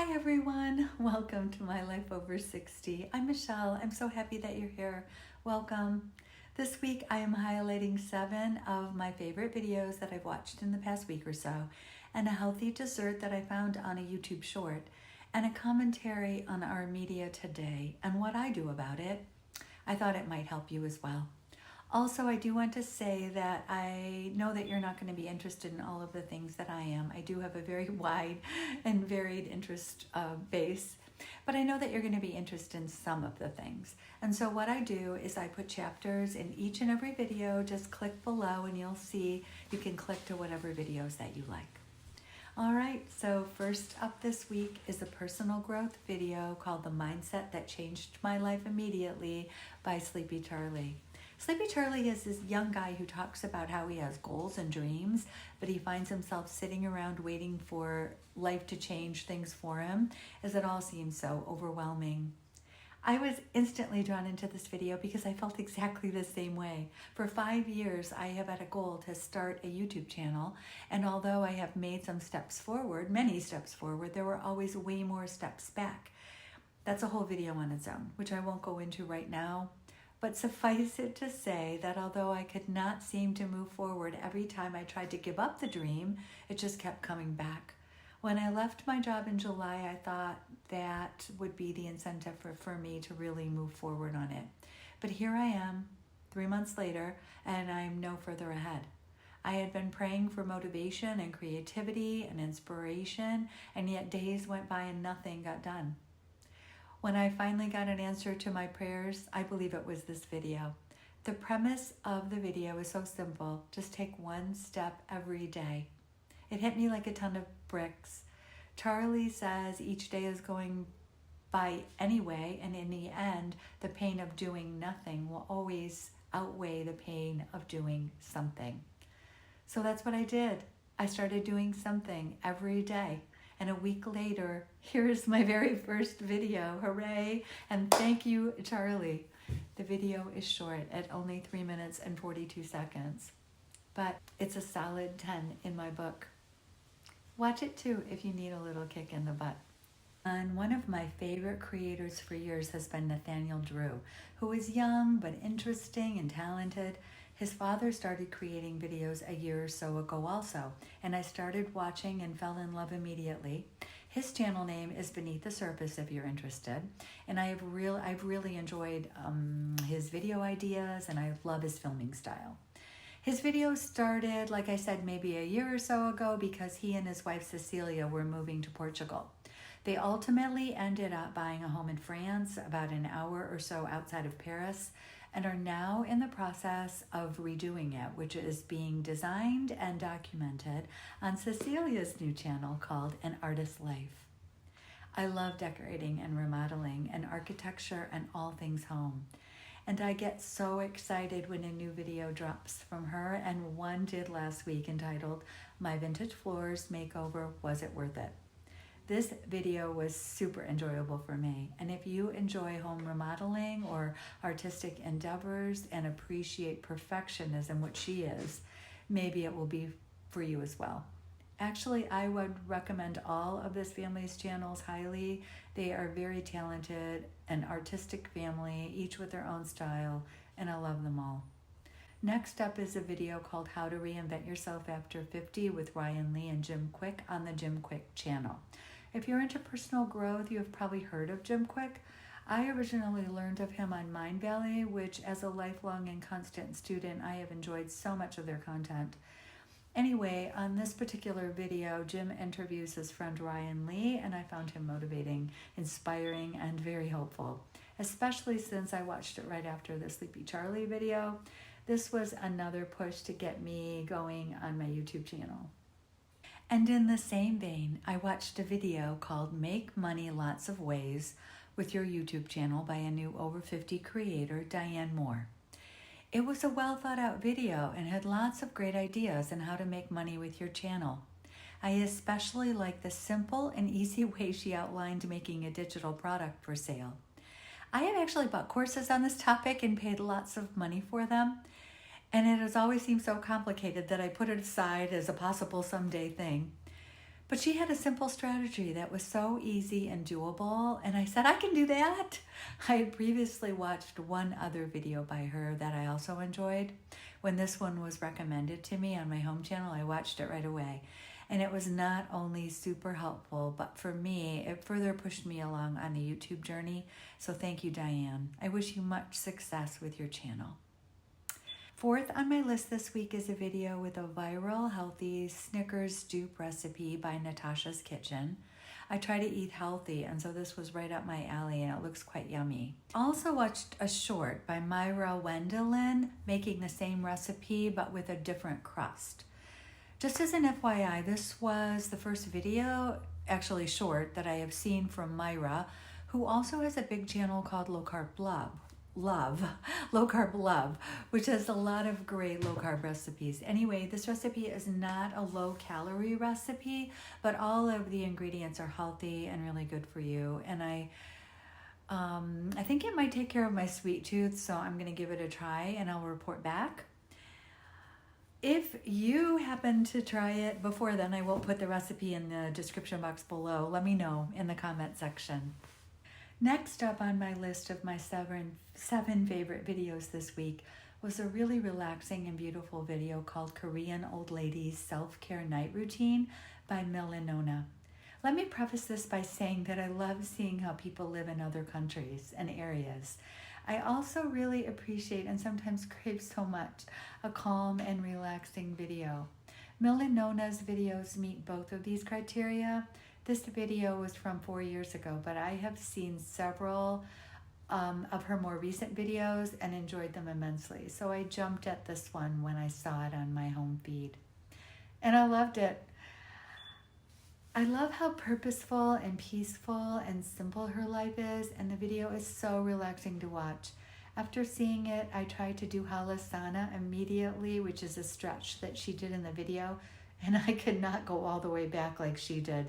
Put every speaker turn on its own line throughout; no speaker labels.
Hi everyone, welcome to My Life Over 60. I'm Michelle. I'm so happy that you're here. Welcome. This week I am highlighting 7 of my favorite videos that I've watched in the past week or so, and a healthy dessert that I found on a YouTube short, and a commentary on our media today and what I do about it. I thought it might help you as well. Also, I do want to say that I know that you're not going to be interested in all of the things that I am. I do have a very wide and varied interest base, but I know that you're going to be interested in some of the things. And so what I do is I put chapters in each and every video. Just click below and you'll see you can click to whatever videos that you like. All right, so first up this week is a personal growth video called The Mindset That Changed My Life Immediately by Sleepy Charlie. Sleepy Charlie is this young guy who talks about how he has goals and dreams, but he finds himself sitting around waiting for life to change things for him, as it all seems so overwhelming. I was instantly drawn into this video because I felt exactly the same way. For 5 years, I have had a goal to start a YouTube channel, and although I have made some steps forward, many steps forward, there were always way more steps back. That's a whole video on its own, which I won't go into right now. But suffice it to say that although I could not seem to move forward every time I tried to give up the dream, it just kept coming back. When I left my job in July, I thought that would be the incentive for me to really move forward on it. But here I am, 3 months later, and I'm no further ahead. I had been praying for motivation and creativity and inspiration, and yet days went by and nothing got done. When I finally got an answer to my prayers, I believe it was this video. The premise of the video is so simple. Just take one step every day. It hit me like a ton of bricks. Charlie says each day is going by anyway, and in the end, the pain of doing nothing will always outweigh the pain of doing something. So that's what I did. I started doing something every day. And a week later, here's my very first video. Hooray! And thank you, Charlie. The video is short at only 3 minutes and 42 seconds, but it's a solid 10 in my book. Watch it too if you need a little kick in the butt. And one of my favorite creators for years has been Nathaniel Drew, who is young but interesting and talented. His father started creating videos a year or so ago also, and I started watching and fell in love immediately. His channel name is Beneath the Surface if you're interested, and I've really enjoyed his video ideas, and I love his filming style. His videos started, like I said, maybe a year or so ago because he and his wife Cecilia were moving to Portugal. They ultimately ended up buying a home in France, about an hour or so outside of Paris, and are now in the process of redoing it, which is being designed and documented on Cecilia's new channel called An Artist's Life. I love decorating and remodeling and architecture and all things home. And I get so excited when a new video drops from her, and one did last week entitled, My Vintage Floors Makeover, Was It Worth It? This video was super enjoyable for me, and if you enjoy home remodeling or artistic endeavors and appreciate perfectionism, which she is, maybe it will be for you as well. Actually, I would recommend all of this family's channels highly. They are very talented, an artistic family, each with their own style, and I love them all. Next up is a video called How to Reinvent Yourself After 50 with Ryan Lee and Jim Kwik on the Jim Kwik channel. If you're into personal growth, you have probably heard of Jim Kwik. I originally learned of him on Mindvalley, which as a lifelong and constant student, I have enjoyed so much of their content. Anyway, on this particular video, Jim interviews his friend Ryan Lee, and I found him motivating, inspiring, and very helpful, especially since I watched it right after the Sleepy Charlie video. This was another push to get me going on my YouTube channel. And in the same vein, I watched a video called Make Money Lots of Ways with Your YouTube Channel by a new over 50 creator, Diane. It was a well thought out video and had lots of great ideas on how to make money with your channel. I especially like the simple and easy way she outlined making a digital product for sale. I have actually bought courses on this topic and paid lots of money for them. And it has always seemed so complicated that I put it aside as a possible someday thing. But she had a simple strategy that was so easy and doable, and I said, I can do that. I had previously watched one other video by her that I also enjoyed. When this one was recommended to me on my home channel, I watched it right away. And it was not only super helpful, but for me, it further pushed me along on the YouTube journey. So thank you, Diane. I wish you much success with your channel. Fourth on my list this week is a video with a viral, healthy Snickers dupe recipe by Natasha's Kitchen. I try to eat healthy, and so this was right up my alley, and it looks quite yummy. Also watched a short by Myra Wendolyne making the same recipe, but with a different crust. Just as an FYI, this was the first video, actually short, that I have seen from Myra, who also has a big channel called Low Carb Love, which has a lot of great low carb recipes. Anyway, this recipe is not a low calorie recipe, but all of the ingredients are healthy and really good for you. And I think it might take care of my sweet tooth, so I'm going to give it a try and I'll report back. If you happen to try it before then, I will put the recipe in the description box below. Let me know in the comment section. Next up on my list of my seven favorite videos this week was a really relaxing and beautiful video called Korean Old Ladies Self-Care Night Routine by Milanonna. Let me preface this by saying that I love seeing how people live in other countries and areas. I also really appreciate and sometimes crave so much a calm and relaxing video. Milanonna's videos meet both of these criteria. This video was from 4 years ago, but I have seen several of her more recent videos and enjoyed them immensely. So I jumped at this one when I saw it on my home feed. And I loved it. I love how purposeful and peaceful and simple her life is, and the video is so relaxing to watch. After seeing it, I tried to do halasana immediately, which is a stretch that she did in the video, and I could not go all the way back like she did.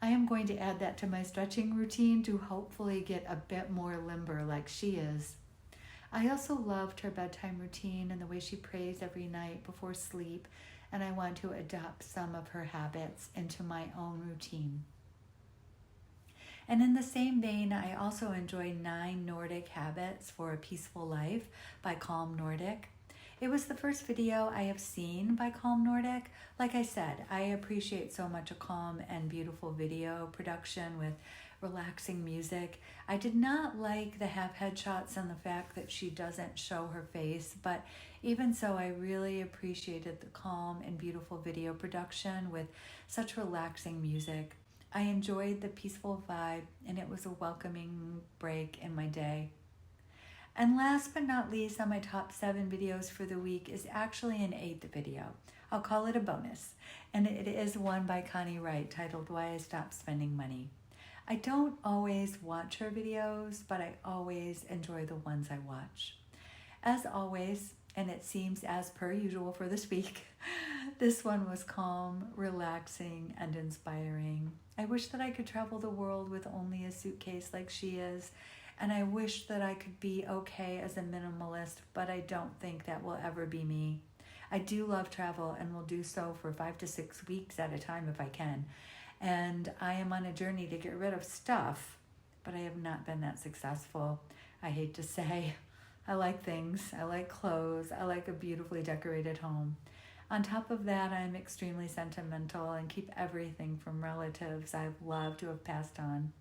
I am going to add that to my stretching routine to hopefully get a bit more limber like she is. I also loved her bedtime routine and the way she prays every night before sleep, and I want to adopt some of her habits into my own routine. And in the same vein, I also enjoy 9 Nordic Habits for a Peaceful Life by Calm Nordic. It was the first video I have seen by Calm Nordic. Like I said, I appreciate so much a calm and beautiful video production with relaxing music. I did not like the half headshots and the fact that she doesn't show her face, but even so, I really appreciated the calm and beautiful video production with such relaxing music. I enjoyed the peaceful vibe, and it was a welcoming break in my day. And last but not least on my top 7 videos for the week is actually an 8th video. I'll call it a bonus, and it is one by Connie titled Why I Stopped Spending Money. I don't always watch her videos, but I always enjoy the ones I watch. As always, and it seems as per usual for this week, this one was calm, relaxing, and inspiring. I wish that I could travel the world with only a suitcase like she is, and I wish that I could be okay as a minimalist, but I don't think that will ever be me. I do love travel and will do so for 5 to 6 weeks at a time if I can. And I am on a journey to get rid of stuff, but I have not been that successful. I hate to say. I like things. I like clothes. I like a beautifully decorated home. On top of that, I'm extremely sentimental and keep everything from relatives I've loved to have passed on.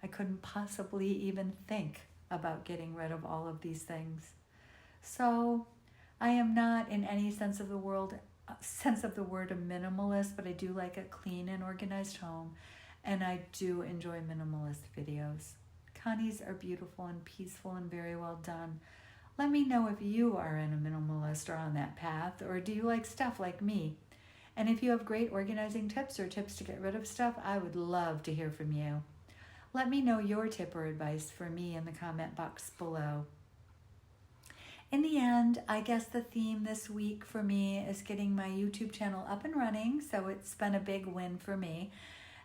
I couldn't possibly even think about getting rid of all of these things. So I am not in any sense of the word a minimalist, but I do like a clean and organized home, and I do enjoy minimalist videos. Connie's are beautiful and peaceful and very well done. Let me know if you are in a minimalist or on that path, or do you like stuff like me? And if you have great organizing tips or tips to get rid of stuff, I would love to hear from you. Let me know your tip or advice for me in the comment box below. In the end, I guess the theme this week for me is getting my YouTube channel up and running, so it's been a big win for me,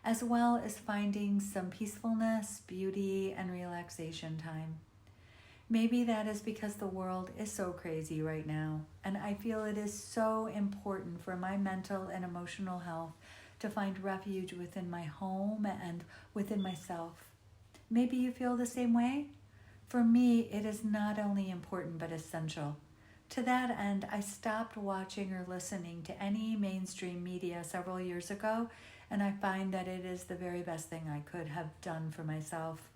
as well as finding some peacefulness, beauty, and relaxation time. Maybe that is because the world is so crazy right now, and I feel it is so important for my mental and emotional health to find refuge within my home and within myself. Maybe you feel the same way? For me, it is not only important but essential. To that end, I stopped watching or listening to any mainstream media several years ago, and I find that it is the very best thing I could have done for myself.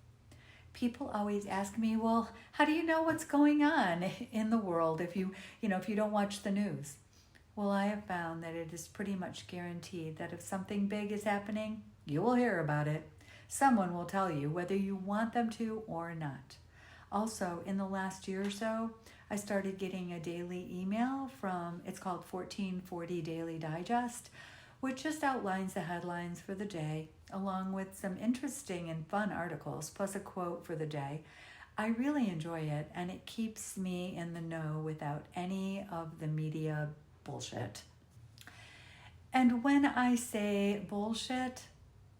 People always ask me, well, how do you know what's going on in the world if you don't watch the news? Well, I have found that it is pretty much guaranteed that if something big is happening, you will hear about it. Someone will tell you whether you want them to or not. Also, in the last year or so, I started getting a daily email it's called 1440 Daily Digest, which just outlines the headlines for the day, along with some interesting and fun articles, plus a quote for the day. I really enjoy it, and it keeps me in the know without any of the media bullshit. And when I say bullshit,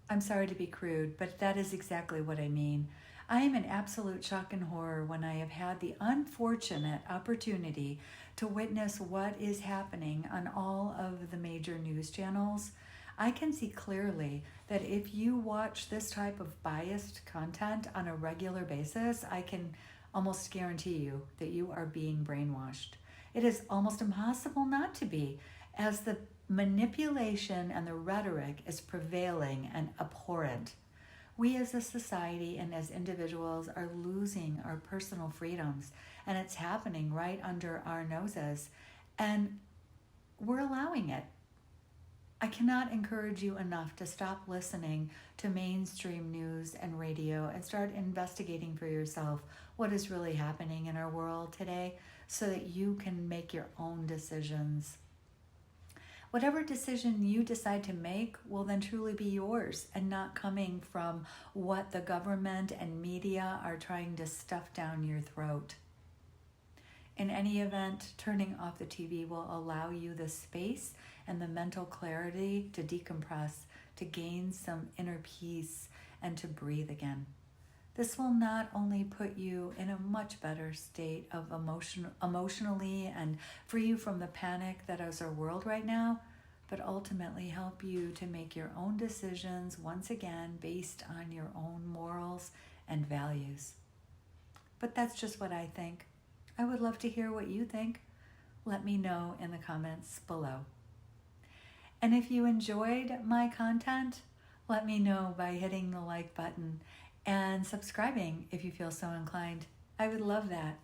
I'm sorry to be crude, but that is exactly what I mean. I am in absolute shock and horror when I have had the unfortunate opportunity to witness what is happening on all of the major news channels. I can see clearly that if you watch this type of biased content on a regular basis, I can almost guarantee you that you are being brainwashed. It is almost impossible not to be, as the manipulation and the rhetoric is prevailing and abhorrent. We as a society and as individuals are losing our personal freedoms, and it's happening right under our noses, and we're allowing it. I cannot encourage you enough to stop listening to mainstream news and radio and start investigating for yourself what is really happening in our world today so that you can make your own decisions. Whatever decision you decide to make will then truly be yours and not coming from what the government and media are trying to stuff down your throat. In any event, turning off the TV will allow you the space and the mental clarity to decompress, to gain some inner peace, and to breathe again. This will not only put you in a much better state of emotionally and free you from the panic that is our world right now, but ultimately help you to make your own decisions once again based on your own morals and values. But that's just what I think. I would love to hear what you think. Let me know in the comments below. And if you enjoyed my content, let me know by hitting the like button and subscribing if you feel so inclined. I would love that.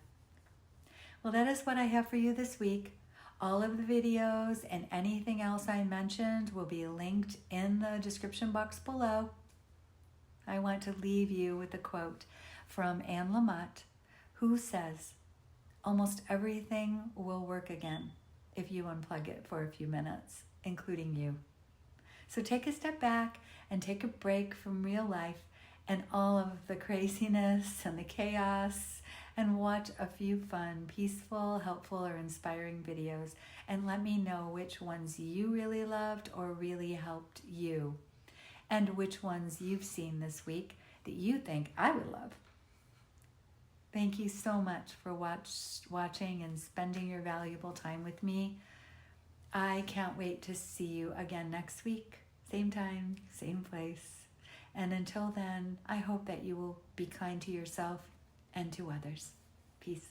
Well, that is what I have for you this week. All of the videos and anything else I mentioned will be linked in the description box below. I want to leave you with a quote from Anne Lamott, who says, "Almost everything will work again if you unplug it for a few minutes, including you." So take a step back and take a break from real life and all of the craziness and the chaos, and watch a few fun, peaceful, helpful, or inspiring videos, and let me know which ones you really loved or really helped you, and which ones you've seen this week that you think I would love. Thank you so much for watching and spending your valuable time with me. I can't wait to see you again next week, same time, same place. And until then, I hope that you will be kind to yourself and to others. Peace.